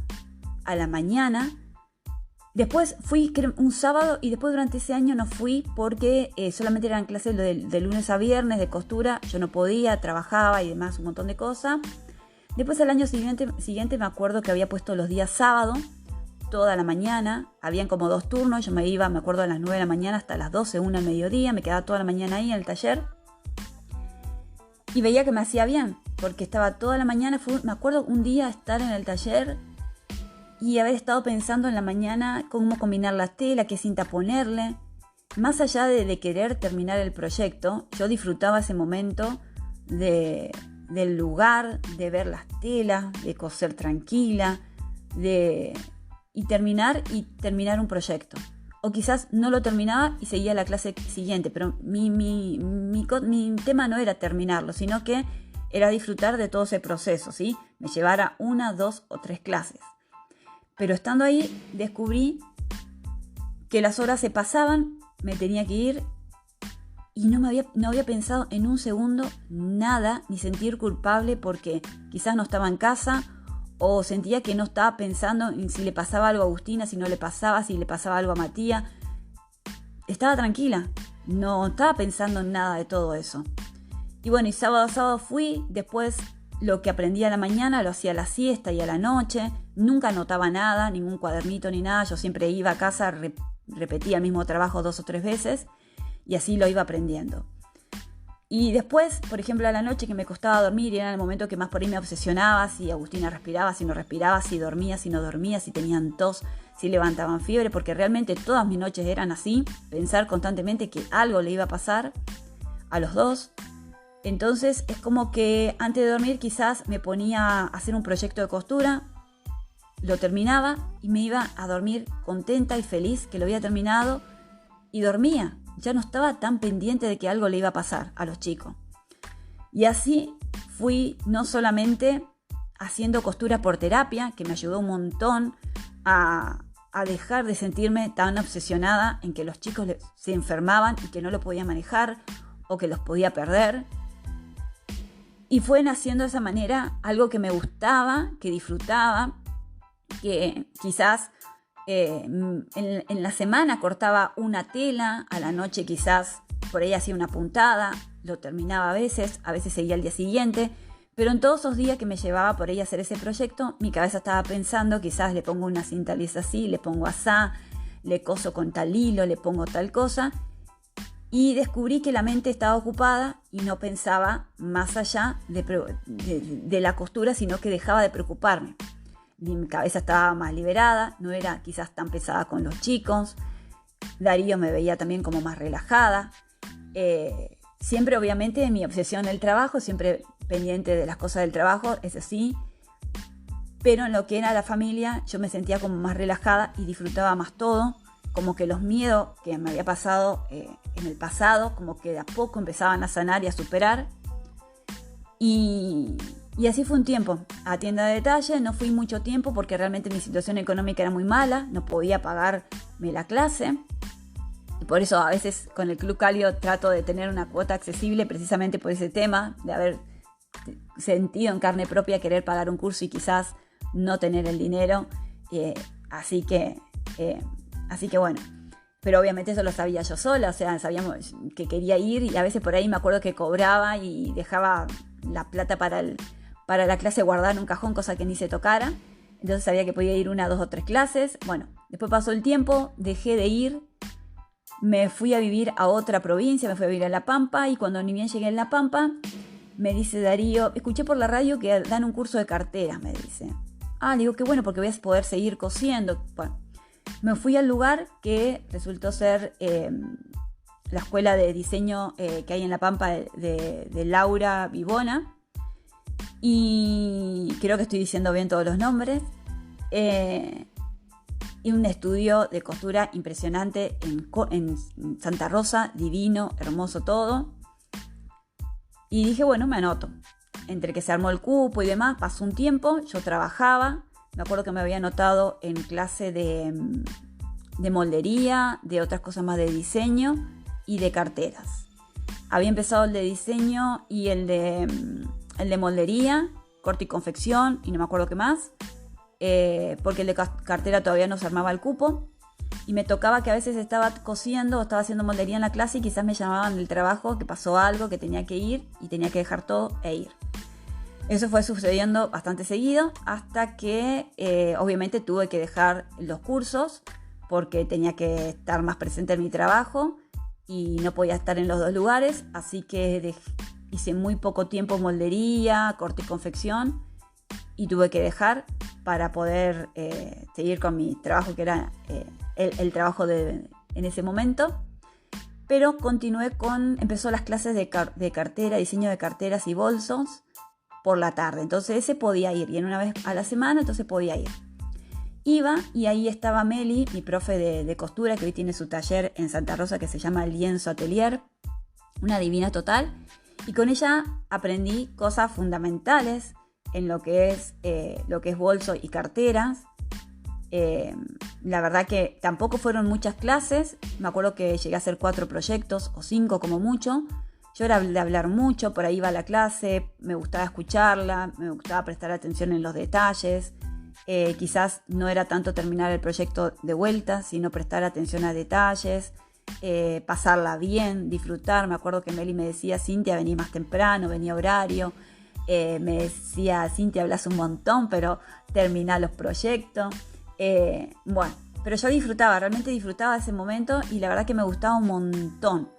a la mañana, después fui un sábado y después durante ese año no fui porque solamente eran clases de lunes a viernes de costura, yo no podía, trabajaba y demás, un montón de cosas. Después al año siguiente me acuerdo que había puesto los días sábado toda la mañana, habían como 2 turnos, yo me iba, me acuerdo, a las 9 de la mañana hasta las 12, 1 al mediodía, me quedaba toda la mañana ahí en el taller y veía que me hacía bien, porque estaba toda la mañana, me acuerdo un día estar en el taller y haber estado pensando en la mañana cómo combinar la tela, qué cinta ponerle. Más allá de querer terminar el proyecto, yo disfrutaba ese momento del lugar, de ver las telas, de coser tranquila, y terminar un proyecto. O quizás no lo terminaba y seguía la clase siguiente, pero mi tema no era terminarlo, sino que era disfrutar de todo ese proceso, ¿sí? Me llevara 1, 2 o 3 clases. Pero estando ahí descubrí que las horas se pasaban, me tenía que ir y no había pensado en un segundo nada, ni sentir culpable porque quizás no estaba en casa o sentía que no estaba pensando en si le pasaba algo a Agustina, si no le pasaba, si le pasaba algo a Matías. Estaba tranquila, no estaba pensando en nada de todo eso. Y bueno, y sábado a sábado fui, después lo que aprendí a la mañana lo hacía a la siesta y a la noche, nunca anotaba nada, ningún cuadernito ni nada, yo siempre iba a casa, repetía el mismo trabajo 2 o 3 veces y así lo iba aprendiendo. Y después, por ejemplo, a la noche que me costaba dormir, y era el momento que más por ahí me obsesionaba, si Agustina respiraba, si no respiraba, si dormía, si no dormía, si tenían tos, si levantaban fiebre, porque realmente todas mis noches eran así, pensar constantemente que algo le iba a pasar a los dos. Entonces es como que antes de dormir quizás me ponía a hacer un proyecto de costura, lo terminaba y me iba a dormir contenta y feliz que lo había terminado y dormía. Ya no estaba tan pendiente de que algo le iba a pasar a los chicos. Y así fui no solamente haciendo costura por terapia, que me ayudó un montón a dejar de sentirme tan obsesionada en que los chicos se enfermaban y que no lo podía manejar o que los podía perder. Y fue naciendo de esa manera algo que me gustaba, que disfrutaba, que quizás en la semana cortaba una tela, a la noche quizás por ahí hacía una puntada, lo terminaba a veces seguía al día siguiente, pero en todos esos días que me llevaba por ahí a hacer ese proyecto, mi cabeza estaba pensando, quizás le pongo una cinta lisa así, le pongo asá, le coso con tal hilo, le pongo tal cosa, y descubrí que la mente estaba ocupada y no pensaba más allá de la costura, sino que dejaba de preocuparme. Mi cabeza estaba más liberada, no era quizás tan pesada con los chicos. Darío me veía también como más relajada. Siempre obviamente mi obsesión en el trabajo, siempre pendiente de las cosas del trabajo, eso sí. Pero en lo que era la familia yo me sentía como más relajada y disfrutaba más todo. Como que los miedos que me había pasado en el pasado, como que de a poco empezaban a sanar y a superar. Y así fue un tiempo. A tienda de detalle no fui mucho tiempo porque realmente mi situación económica era muy mala, no podía pagarme la clase. Y por eso a veces con el Club Cálido trato de tener una cuota accesible precisamente por ese tema, de haber sentido en carne propia querer pagar un curso y quizás no tener el dinero. Así que bueno. Pero obviamente eso lo sabía yo sola, o sea, sabíamos que quería ir y a veces por ahí me acuerdo que cobraba y dejaba la plata para la clase guardada en un cajón, cosa que ni se tocara. Entonces sabía que podía ir 1, 2 o 3 clases. Bueno, después pasó el tiempo, dejé de ir, me fui a vivir a otra provincia, me fui a vivir a La Pampa y cuando ni bien llegué en La Pampa, me dice Darío, escuché por la radio que dan un curso de carteras, me dice. Le digo, qué bueno porque voy a poder seguir cosiendo. Bueno, me fui al lugar que resultó ser la escuela de diseño que hay en La Pampa de Laura Vivona. Y creo que estoy diciendo bien todos los nombres. Y un estudio de costura impresionante en Santa Rosa, divino, hermoso todo. Y dije, bueno, me anoto. Entre que se armó el cupo y demás, pasó un tiempo, yo trabajaba. Me acuerdo que me había anotado en clase de moldería, de otras cosas más de diseño y de carteras. Había empezado el de diseño y el de moldería, corte y confección y no me acuerdo qué más, porque el de cartera todavía no se armaba el cupo y me tocaba que a veces estaba cosiendo o estaba haciendo moldería en la clase y quizás me llamaban del trabajo, que pasó algo, que tenía que ir y tenía que dejar todo e ir. Eso fue sucediendo bastante seguido hasta que obviamente tuve que dejar los cursos porque tenía que estar más presente en mi trabajo y no podía estar en los dos lugares, así que hice muy poco tiempo moldería, corte y confección y tuve que dejar para poder seguir con mi trabajo, que era el trabajo en ese momento. Pero empezó las clases de cartera, diseño de carteras y bolsos por la tarde. Entonces ese podía ir, y en una vez a la semana, entonces podía ir. Iba y ahí estaba Meli, mi profe de costura, que hoy tiene su taller en Santa Rosa que se llama Lienzo Atelier, una divina total. Y con ella aprendí cosas fundamentales en lo que es bolso y carteras. La verdad que tampoco fueron muchas clases. Me acuerdo que llegué a hacer 4 proyectos o 5 como mucho. Yo era de hablar mucho, por ahí iba a la clase, me gustaba escucharla, me gustaba prestar atención en los detalles. Quizás no era tanto terminar el proyecto de vuelta, sino prestar atención a detalles, pasarla bien, disfrutar. Me acuerdo que Meli me decía: Cintia, vení más temprano, vení a horario. Me decía: Cintia, hablas un montón, pero terminá los proyectos. Bueno, pero yo realmente disfrutaba de ese momento y la verdad que me gustaba un montón.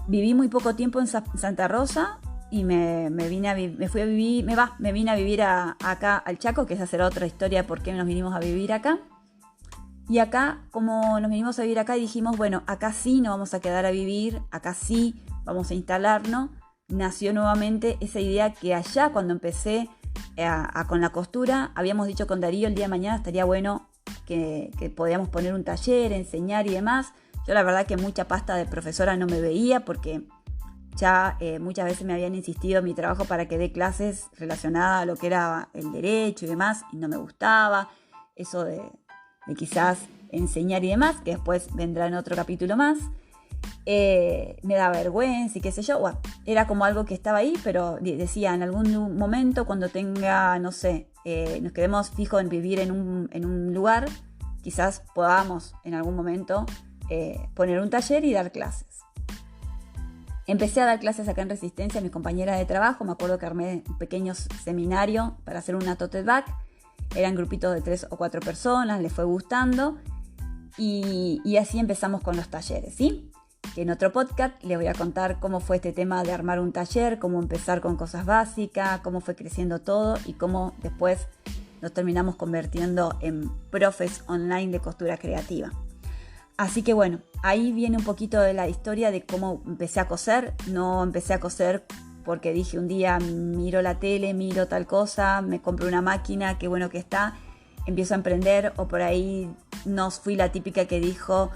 Viví muy poco tiempo en Santa Rosa y me vine a vivir acá al Chaco, que esa será otra historia de por qué nos vinimos a vivir acá. Y acá, como nos vinimos a vivir acá y dijimos, bueno, acá sí nos vamos a quedar a vivir, acá sí vamos a instalarnos, nació nuevamente esa idea que allá cuando empecé con la costura, habíamos dicho con Darío el día de mañana estaría bueno que podíamos poner un taller, enseñar y demás. Yo la verdad que mucha pasta de profesora no me veía porque ya muchas veces me habían insistido en mi trabajo para que dé clases relacionadas a lo que era el derecho y demás, y no me gustaba eso de quizás enseñar y demás, que después vendrá en otro capítulo más. Me da vergüenza y qué sé yo. Bueno, era como algo que estaba ahí, pero decía, en algún momento cuando tenga, no sé, nos quedemos fijos en vivir en un lugar, quizás podamos en algún momento poner un taller y dar clases. Empecé a dar clases acá en Resistencia a mis compañeras de trabajo. Me acuerdo que armé un pequeño seminario para hacer una tote bag. Eran grupitos de 3 o 4 personas, les fue gustando y así empezamos con los talleres, ¿sí? Que en otro podcast les voy a contar cómo fue este tema de armar un taller, cómo empezar con cosas básicas, cómo fue creciendo todo y cómo después nos terminamos convirtiendo en profes online de costura creativa. Así que bueno, ahí viene un poquito de la historia de cómo empecé a coser. No empecé a coser porque dije un día miro la tele, miro tal cosa, me compro una máquina, qué bueno que está, empiezo a emprender, o por ahí no fui la típica que dijo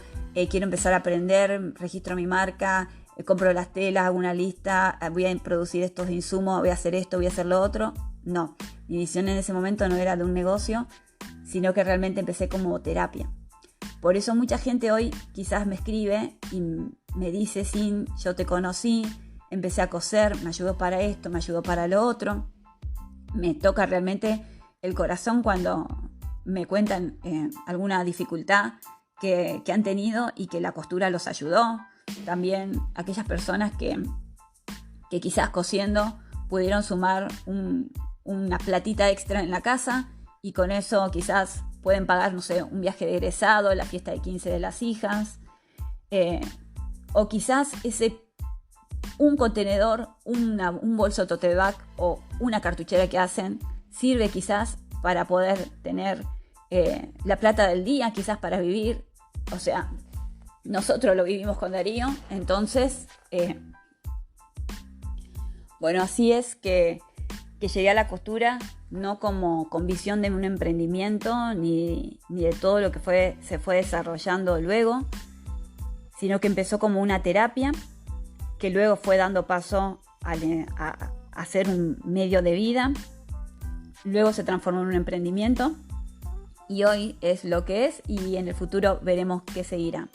quiero empezar a aprender, registro mi marca, compro las telas, hago una lista, voy a producir estos insumos, voy a hacer esto, voy a hacer lo otro. No, mi visión en ese momento no era de un negocio, sino que realmente empecé como terapia. Por eso mucha gente hoy quizás me escribe y me dice: Sin, yo te conocí, empecé a coser, me ayudó para esto, me ayudó para lo otro. Me toca realmente el corazón cuando me cuentan alguna dificultad que han tenido y que la costura los ayudó. También aquellas personas que quizás cosiendo pudieron sumar una platita extra en la casa y con eso quizás pueden pagar, no sé, un viaje de egresado, la fiesta de 15 de las hijas, o quizás un contenedor, un bolso tote bag o una cartuchera que hacen sirve quizás para poder tener la plata del día, quizás para vivir. O sea, nosotros lo vivimos con Darío, entonces, bueno, así es que llegué a la costura, no como con visión de un emprendimiento, ni de todo lo que se fue desarrollando luego, sino que empezó como una terapia, que luego fue dando paso a ser un medio de vida, luego se transformó en un emprendimiento, y hoy es lo que es, y en el futuro veremos qué seguirá.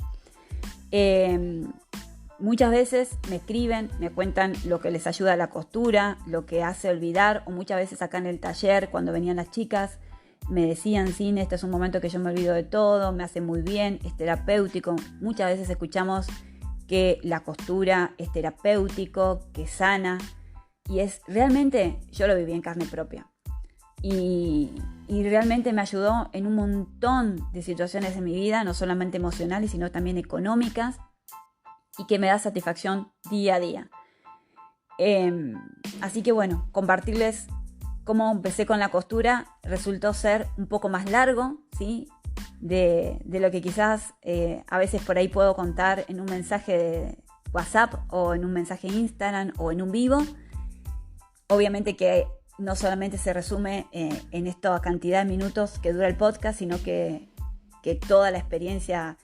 Muchas veces me escriben, me cuentan lo que les ayuda a la costura, lo que hace olvidar, o muchas veces acá en el taller, cuando venían las chicas, me decían: Cine, este es un momento que yo me olvido de todo, me hace muy bien, es terapéutico. Muchas veces escuchamos que la costura es terapéutico, que sana. y realmente yo lo viví en carne propia. Y realmente me ayudó en un montón de situaciones en mi vida, no solamente emocionales, sino también económicas, y que me da satisfacción día a día. Así que bueno, compartirles cómo empecé con la costura resultó ser un poco más largo, ¿sí? De lo que quizás a veces por ahí puedo contar en un mensaje de WhatsApp o en un mensaje Instagram o en un vivo. Obviamente que no solamente se resume en esta cantidad de minutos que dura el podcast, sino que toda la experiencia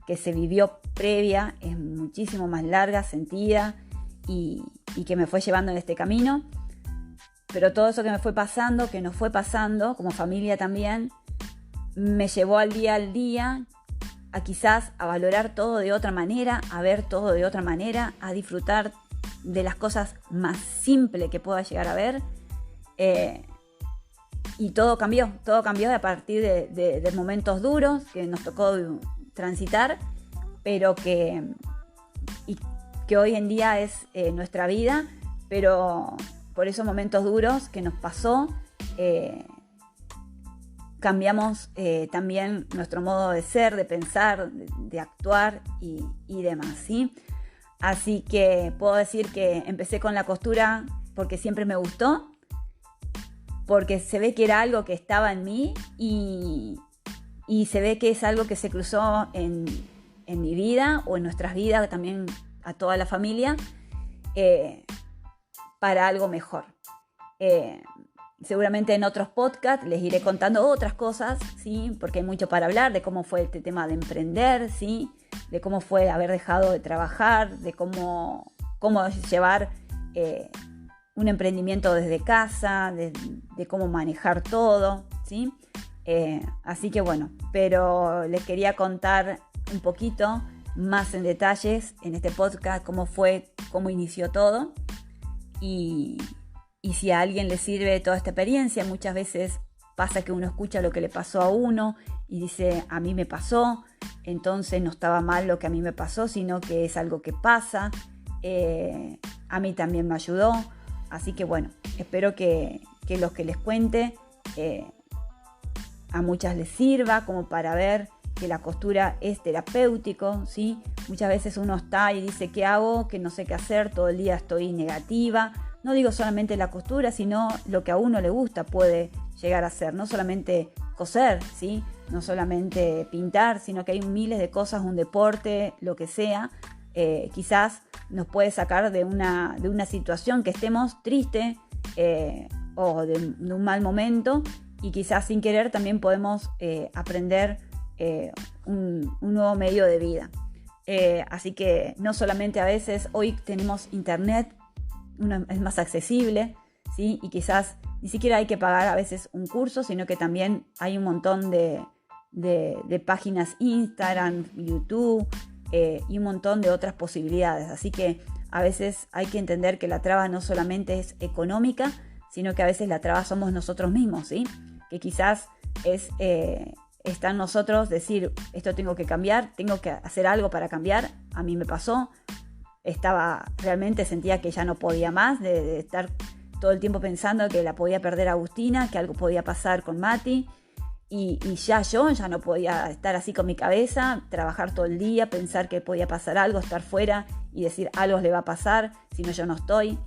que se vivió previa es muchísimo más larga, sentida y que me fue llevando en este camino. Pero todo eso que me fue pasando, que nos fue pasando como familia también, me llevó al día a quizás a valorar todo de otra manera, a ver todo de otra manera, a disfrutar de las cosas más simples que pueda llegar a ver. Y todo cambió a partir de momentos duros que nos tocó transitar, pero que hoy en día es nuestra vida, pero por esos momentos duros que nos pasó, cambiamos también nuestro modo de ser, de pensar, de actuar y demás, ¿sí? Así que puedo decir que empecé con la costura porque siempre me gustó, porque se ve que era algo que estaba en mí y se ve que es algo que se cruzó en mi vida o en nuestras vidas, también a toda la familia, para algo mejor. Seguramente en otros podcasts les iré contando otras cosas, ¿sí? Porque hay mucho para hablar de cómo fue este tema de emprender, ¿sí? De cómo fue haber dejado de trabajar, de cómo llevar un emprendimiento desde casa, de cómo manejar todo, ¿sí? Así que bueno, pero les quería contar un poquito más en detalles en este podcast cómo inició todo y si a alguien le sirve toda esta experiencia. Muchas veces pasa que uno escucha lo que le pasó a uno y dice, a mí me pasó, entonces no estaba mal lo que a mí me pasó, sino que es algo que pasa, a mí también me ayudó. Así que bueno, espero que los que les cuente a muchas les sirva como para ver que la costura es terapéutico, ¿sí? Muchas veces uno está y dice, ¿qué hago? Que no sé qué hacer, todo el día estoy negativa. No digo solamente la costura, sino lo que a uno le gusta puede llegar a ser. No solamente coser, ¿sí? No solamente pintar, sino que hay miles de cosas, un deporte, lo que sea. Quizás nos puede sacar de una situación que estemos triste o de un mal momento, y quizás sin querer también podemos aprender un nuevo medio de vida. Así que no solamente a veces, hoy tenemos internet, es más accesible, ¿sí? Y quizás ni siquiera hay que pagar a veces un curso, sino que también hay un montón de páginas Instagram, YouTube y un montón de otras posibilidades. Así que a veces hay que entender que la traba no solamente es económica, sino que a veces la traba somos nosotros mismos, ¿sí? Que quizás está en nosotros decir, esto tengo que cambiar, tengo que hacer algo para cambiar. A mí me pasó, realmente sentía que ya no podía más, de estar todo el tiempo pensando que la podía perder a Agustina, que algo podía pasar con Mati, y yo ya no podía estar así con mi cabeza, trabajar todo el día, pensar que podía pasar algo, estar fuera y decir algo le va a pasar, si no yo no estoy,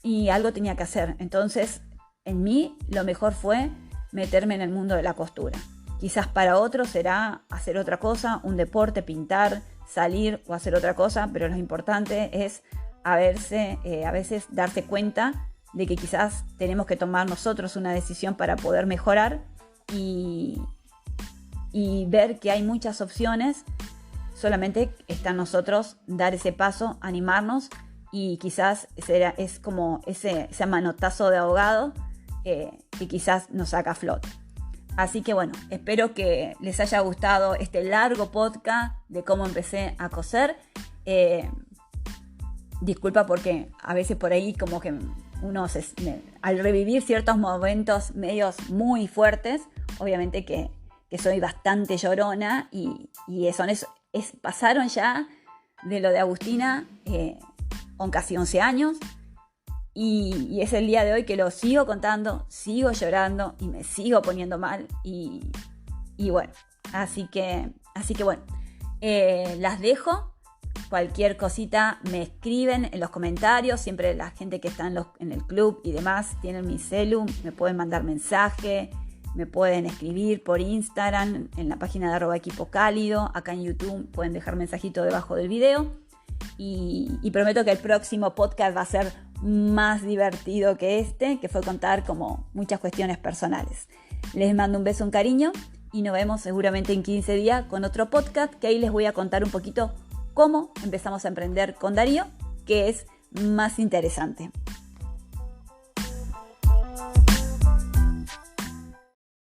y algo tenía que hacer. Entonces en mí lo mejor fue meterme en el mundo de la costura. Quizás para otros será hacer otra cosa, un deporte, pintar, salir o hacer otra cosa, pero lo importante es a veces darse cuenta de que quizás tenemos que tomar nosotros una decisión para poder mejorar y ver que hay muchas opciones. Solamente está en nosotros dar ese paso, animarnos, y quizás es como ese manotazo de ahogado que quizás nos saca a flote. Así que bueno, espero que les haya gustado este largo podcast de cómo empecé a coser. Disculpa porque a veces por ahí como que uno al revivir ciertos momentos medios muy fuertes, obviamente que soy bastante llorona y pasaron ya de lo de Agustina con casi 11 años. Y es el día de hoy que lo sigo contando, sigo llorando y me sigo poniendo mal. Y bueno, así que bueno, las dejo. Cualquier cosita me escriben en los comentarios. Siempre la gente que está en el club y demás tienen mi celu, me pueden mandar mensaje, me pueden escribir por Instagram, en la página de @equipocálido. Acá en YouTube pueden dejar mensajito debajo del video. Y prometo que el próximo podcast va a ser más divertido que este, que fue contar como muchas cuestiones personales. Les mando un beso, un cariño y nos vemos seguramente en 15 días con otro podcast, que ahí les voy a contar un poquito cómo empezamos a emprender con Darío, que es más interesante.